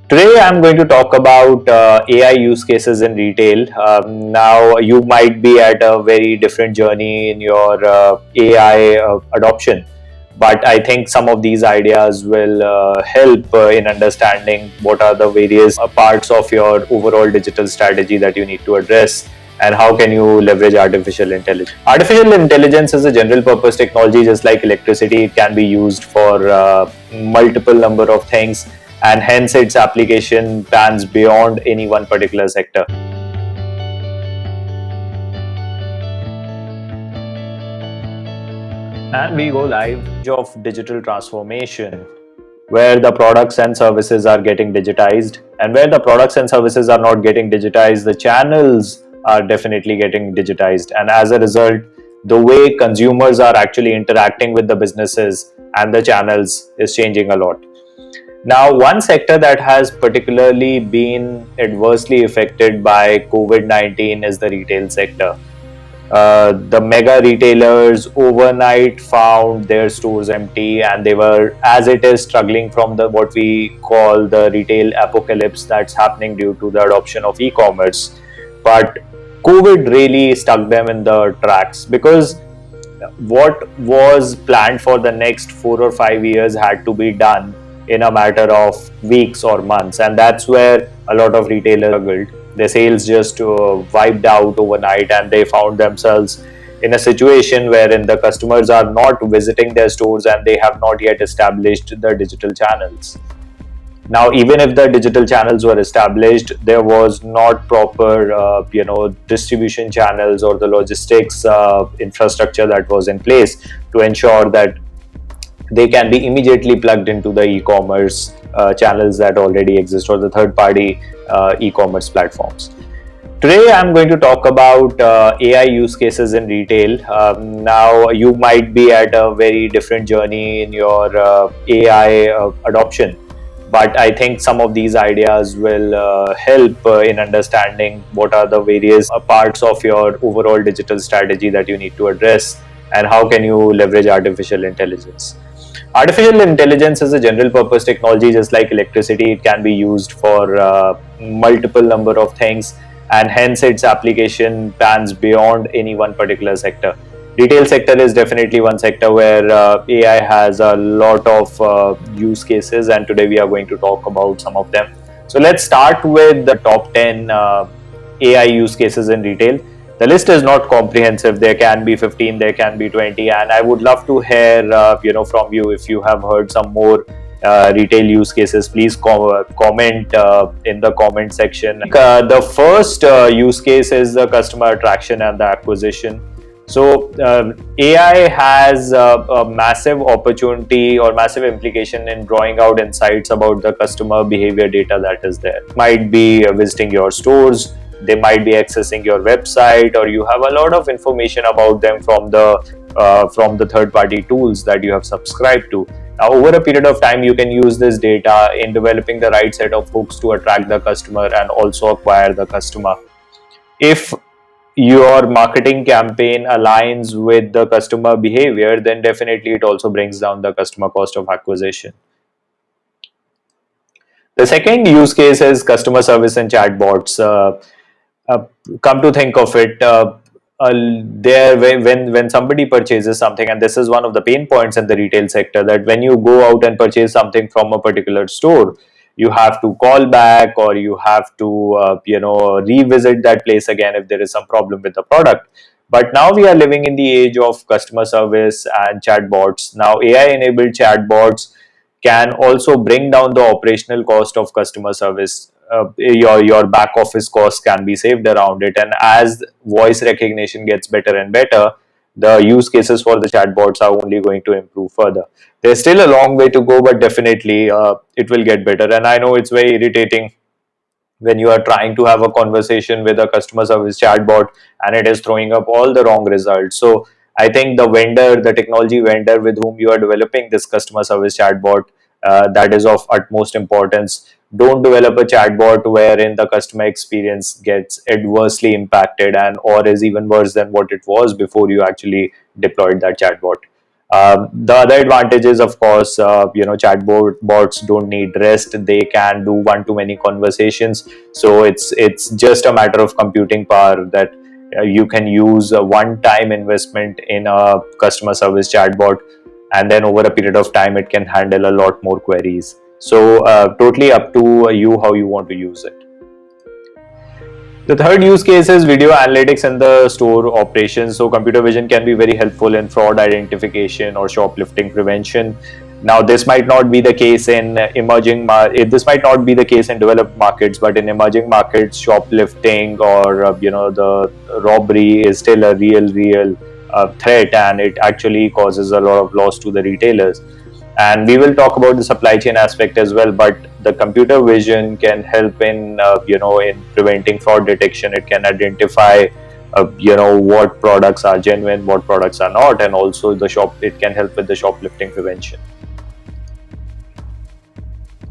Today, I'm going to talk about AI use cases in retail. Now, you might be at a very different journey in your AI adoption, but I think some of these ideas will help in understanding what are the various parts of your overall digital strategy that you need to address and how can you leverage artificial intelligence. Artificial intelligence is a general purpose technology, just like electricity. It can be used for multiple number of things, and hence its application spans beyond any one particular sector. And we go live of digital transformation, where the products and services are getting digitized, and where the products and services are not getting digitized, the channels are definitely getting digitized, and as a result, the way consumers are actually interacting with the businesses and the channels is changing a lot. Now, one sector that has particularly been adversely affected by COVID 19 is the retail sector. The mega retailers overnight found their stores empty, and they were, as it is, struggling from the what we call the retail apocalypse that's happening due to the adoption of e-commerce. But COVID really stuck them in the tracks, because what was planned for the next 4 or 5 years had to be done in a matter of weeks or months, and that's where a lot of retailers struggled. Their sales just wiped out overnight, and they found themselves in a situation wherein the customers are not visiting their stores and they have not yet established the digital channels. Now, even if the digital channels were established, there was not proper distribution channels or the logistics infrastructure that was in place to ensure that they can be immediately plugged into the e-commerce channels that already exist, or the third party e-commerce platforms. Today, I'm going to talk about AI use cases in retail. Now, you might be at a very different journey in your AI adoption, but I think some of these ideas will help in understanding what are the various parts of your overall digital strategy that you need to address and how can you leverage artificial intelligence. Artificial intelligence is a general purpose technology, just like electricity. It can be used for multiple number of things, and hence its application spans beyond any one particular sector. Retail sector is definitely one sector where AI has a lot of use cases, and today we are going to talk about some of them. So let's start with the top 10 AI use cases in retail. The list is not comprehensive. There can be 15, there can be 20, and I would love to hear from you if you have heard some more retail use cases. Please comment in the comment section. The first use case is the customer attraction and the acquisition. So AI has a massive opportunity or massive implication in drawing out insights about the customer behavior data that is there. Might be visiting your stores, they might be accessing your website, or you have a lot of information about them from the third party tools that you have subscribed to. Now, over a period of time, you can use this data in developing the right set of hooks to attract the customer and also acquire the customer. If your marketing campaign aligns with the customer behavior, then definitely it also brings down the customer cost of acquisition. The second use case is customer service and chatbots. Uh, Come to think of it, there when somebody purchases something, and this is one of the pain points in the retail sector, that when you go out and purchase something from a particular store, you have to call back, or you have to revisit that place again if there is some problem with the product. But now we are living in the age of customer service and chatbots. Now, AI enabled chatbots can also bring down the operational cost of customer service. Your back office costs can be saved around it, and as voice recognition gets better and better, the use cases for the chatbots are only going to improve further. There's still a long way to go, but definitely it will get better. And I know it's very irritating when you are trying to have a conversation with a customer service chatbot and it is throwing up all the wrong results. So I think the technology vendor with whom you are developing this customer service chatbot, that is of utmost importance. Don't develop a chatbot wherein the customer experience gets adversely impacted and or is even worse than what it was before you actually deployed that chatbot. The other advantage is, of course, chatbot bots don't need rest. They can do one-to-many conversations. So it's just a matter of computing power that you can use a one-time investment in a customer service chatbot, and then over a period of time, it can handle a lot more queries. So totally up to you how you want to use it. The third use case is video analytics in the store operations. So computer vision can be very helpful in fraud identification or shoplifting prevention. Now, this might not be the case in this might not be the case in developed markets, but in emerging markets, shoplifting or the robbery is still a real threat, and it actually causes a lot of loss to the retailers. And we will talk about the supply chain aspect as well, but the computer vision can help in in preventing fraud detection. It can identify what products are genuine, what products are not, and also it can help with the shoplifting prevention.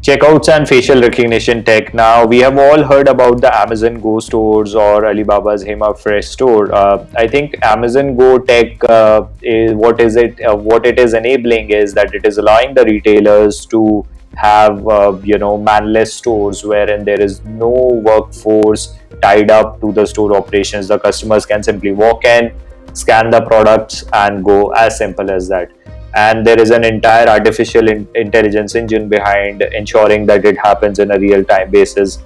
Checkouts and facial recognition tech. Now, we have all heard about the Amazon Go stores or Alibaba's Hema Fresh store. I think Amazon Go tech what it is enabling is that it is allowing the retailers to have manless stores wherein there is no workforce tied up to the store operations. The customers can simply walk in, scan the products, and go, as simple as that. And there is an entire artificial intelligence engine behind ensuring that it happens in a real-time basis.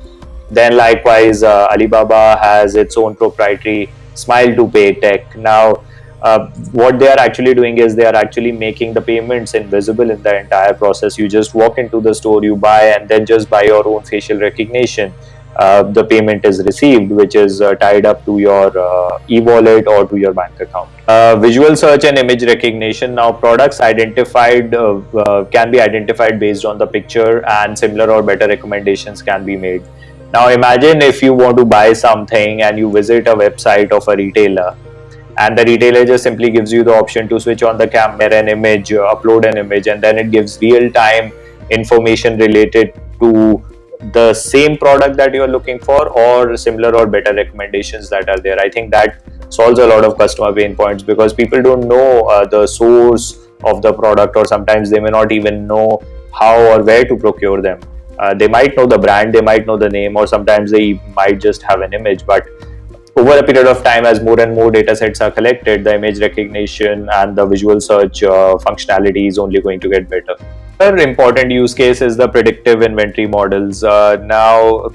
Then likewise, Alibaba has its own proprietary Smile to Pay tech. Now, what they are actually doing is they are actually making the payments invisible in the entire process. You just walk into the store, you buy, and then just by your own facial recognition, the payment is received, which is tied up to your e-wallet or to your bank account. Visual search and image recognition. Now, products identified can be identified based on the picture, and similar or better recommendations can be made. Now, imagine if you want to buy something and you visit a website of a retailer, and the retailer just simply gives you the option to switch on the camera, an image, upload an image, and then it gives real-time information related to the same product that you're looking for, or similar or better recommendations that are there. I think that solves a lot of customer pain points, because people don't know the source of the product, or sometimes they may not even know how or where to procure them. They might know the brand, they might know the name, or sometimes they might just have an image. But over a period of time, as more and more data sets are collected, the image recognition and the visual search functionality is only going to get better. Another important use case is the predictive inventory models. Now,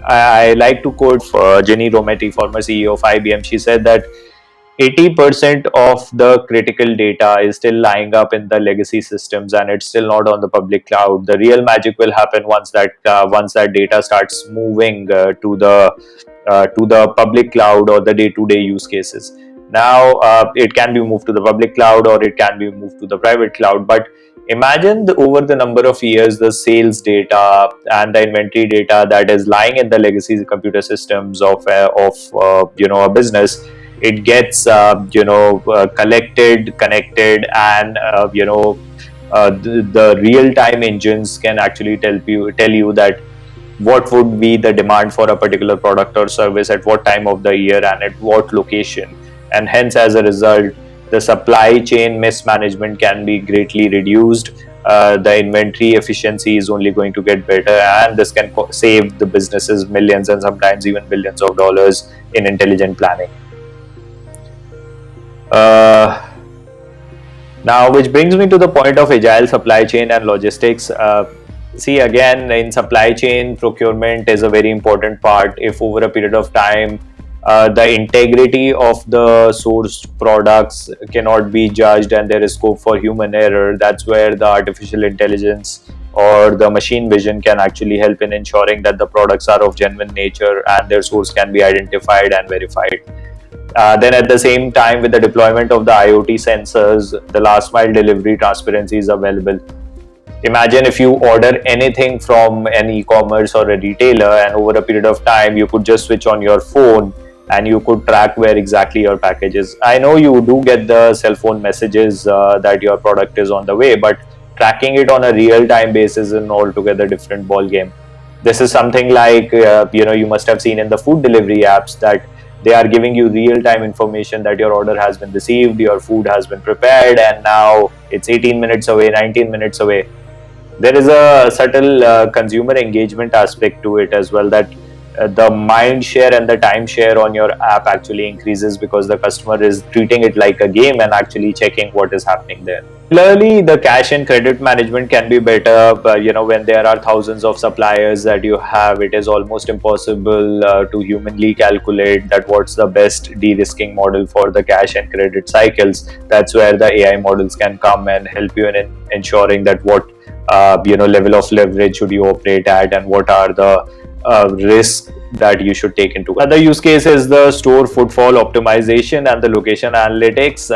I like to quote Ginny Rometty, former CEO of IBM. She said that 80% of the critical data is still lying up in the legacy systems, and it's still not on the public cloud. The real magic will happen once that data starts moving to the public cloud or the day-to-day use cases. Now, it can be moved to the public cloud or it can be moved to the private cloud, but imagine over the number of years, the sales data and the inventory data that is lying in the legacy computer systems of a business. It gets collected, connected, and the real-time engines can actually tell you that what would be the demand for a particular product or service at what time of the year and at what location. And hence, as a result, the supply chain mismanagement can be greatly reduced. The inventory efficiency is only going to get better, and this can save the businesses millions and sometimes even billions of dollars in intelligent planning. Now, which brings me to the point of agile supply chain and logistics. See, again, in supply chain, procurement is a very important part. If over a period of time, the integrity of the sourced products cannot be judged and there is scope for human error, that's where the artificial intelligence or the machine vision can actually help in ensuring that the products are of genuine nature and their source can be identified and verified. Then at the same time, with the deployment of the IoT sensors, the last mile delivery transparency is available. Imagine if you order anything from an e-commerce or a retailer, and over a period of time, you could just switch on your phone and you could track where exactly your package is. I know you do get the cell phone messages that your product is on the way, but tracking it on a real-time basis is an altogether different ball game. This is something like you must have seen in the food delivery apps that They are giving you real-time information that your order has been received, your food has been prepared, and now it's 18 minutes away, 19 minutes away. There is a subtle consumer engagement aspect to it as well, that the mind share and the time share on your app actually increases because the customer is treating it like a game and actually checking what is happening there. Clearly, the cash and credit management can be better. But, when there are thousands of suppliers that you have, it is almost impossible to humanly calculate that what's the best de-risking model for the cash and credit cycles. That's where the AI models can come and help you in ensuring that what level of leverage should you operate at, and what are the risks that you should take into. Another use case is the store footfall optimization and the location analytics.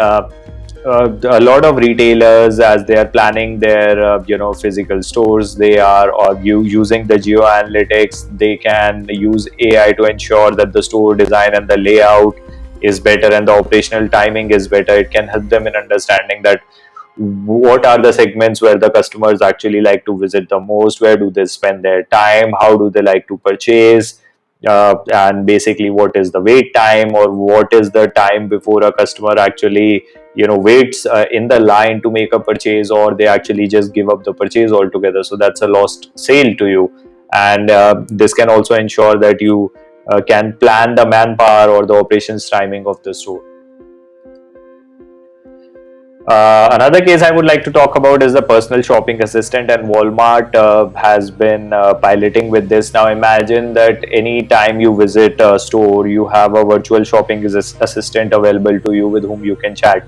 A lot of retailers, as they are planning their physical stores, they are using the geo analytics. They can use AI to ensure that the store design and the layout is better and the operational timing is better. It can help them in understanding that what are the segments where the customers actually like to visit the most, where do they spend their time, how do they like to purchase, and basically what is the wait time, or what is the time before a customer actually waits in the line to make a purchase, or they actually just give up the purchase altogether, so that's a lost sale to you. And this can also ensure that you can plan the manpower or the operations timing of the store. Another case I would like to talk about is the personal shopping assistant, and Walmart has been piloting with this. Now, imagine that any time you visit a store, you have a virtual shopping assistant available to you with whom you can chat.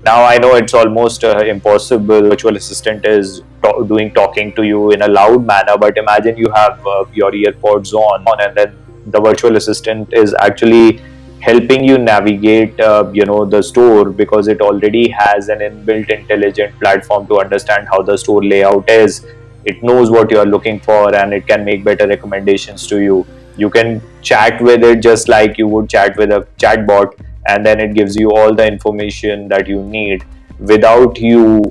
Now, I know it's almost impossible. Virtual assistant is talking to you in a loud manner, but imagine you have your earpods on, and then the virtual assistant is actually helping you navigate the store, because it already has an inbuilt intelligent platform to understand how the store layout is. It knows what you are looking for, and it can make better recommendations to you. You can chat with it just like you would chat with a chatbot, and then it gives you all the information that you need without you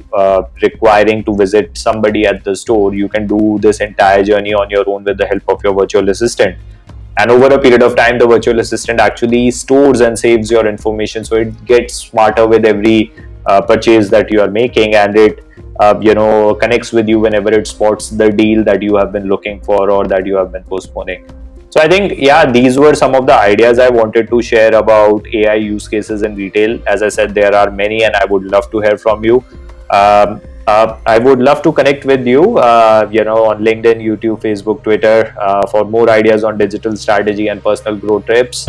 requiring to visit somebody at the store. You can do this entire journey on your own with the help of your virtual assistant. And over a period of time, the virtual assistant actually stores and saves your information, so it gets smarter with every purchase that you are making, and it connects with you whenever it spots the deal that you have been looking for or that you have been postponing. So I think, yeah, these were some of the ideas I wanted to share about AI use cases in retail. As I said, there are many, and I would love to hear from you. I would love to connect with you, on LinkedIn, YouTube, Facebook, Twitter, for more ideas on digital strategy and personal growth tips.